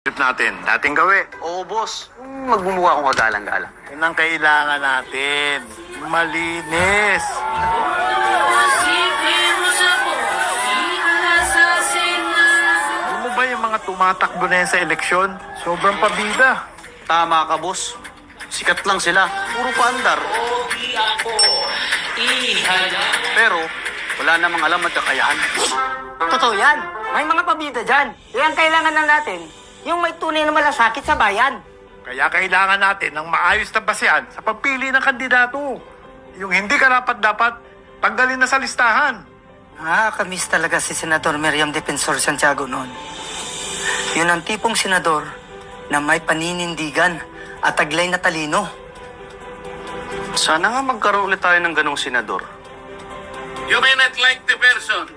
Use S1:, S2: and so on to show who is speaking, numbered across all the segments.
S1: Trip natin, dating gawi.
S2: Oo, boss. Magmumukha akong kagalang-galang.
S1: Yan ang kailangan natin. Malinis. Alam mo ba yung mga tumatakbo na yan sa eleksyon? Sobrang pabida.
S2: Tama ka, boss. Sikat lang sila. Puro paandar. Pero, wala namang alam at kakayahan.
S3: Totoo yan. May mga pabida dyan. Yan kailangan lang natin. Yung may tunay na malasakit sa bayan.
S1: Kaya kailangan natin ng maayos na basehan sa pagpili ng kandidato. Yung hindi karapat-dapat, tanggalin na sa listahan.
S3: Nakakamiss talaga si Senador Miriam Defensor Santiago noon. Yun ang tipong senador na may paninindigan at taglay na talino.
S2: Sana nga magkaroon ulit tayo ng ganong senador.
S4: You may not like the person.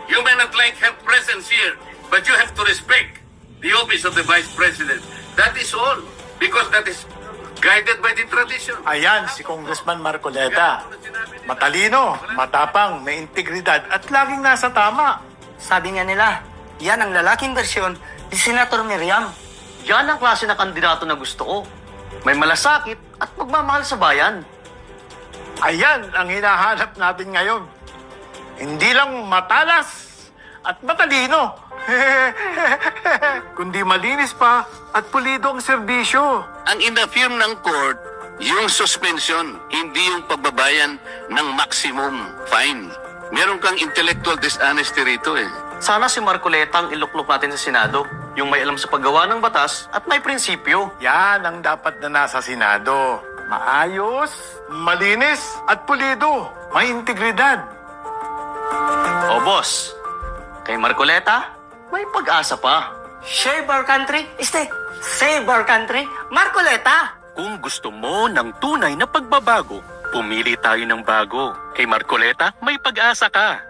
S4: You may not like her presence here. But you have to respect the office of the Vice President. That is all. Because that is guided by the tradition.
S1: Ayan, si Congressman Marcoleta. Matalino, matapang, may integridad at laging nasa tama.
S3: Sabi nga nila, yan ang lalaking bersyon ni Senator Miriam.
S2: Yan ang klase na kandidato na gusto ko. May malasakit at magmamahal sa bayan.
S1: Ayan ang hinahanap natin ngayon. Hindi lang matalas at matalino. Kundi malinis pa at pulido ang serbisyo.
S4: Ang inaffirm ng court, yung suspension, hindi yung pagbabayan ng maximum fine. Meron kang intellectual dishonesty rito eh.
S2: Sana si Marcoleta ang iluklok natin sa Senado. Yung may alam sa paggawa ng batas at may prinsipyo.
S1: Yan ang dapat na nasa Senado. Maayos, malinis at pulido. May integridad.
S2: O boss, kay Marcoleta, may pag-asa pa.
S3: Save our country. Save our country. Marcoleta.
S5: Kung gusto mo ng tunay na pagbabago, pumili tayo ng bago. Kay Marcoleta, may pag-asa ka.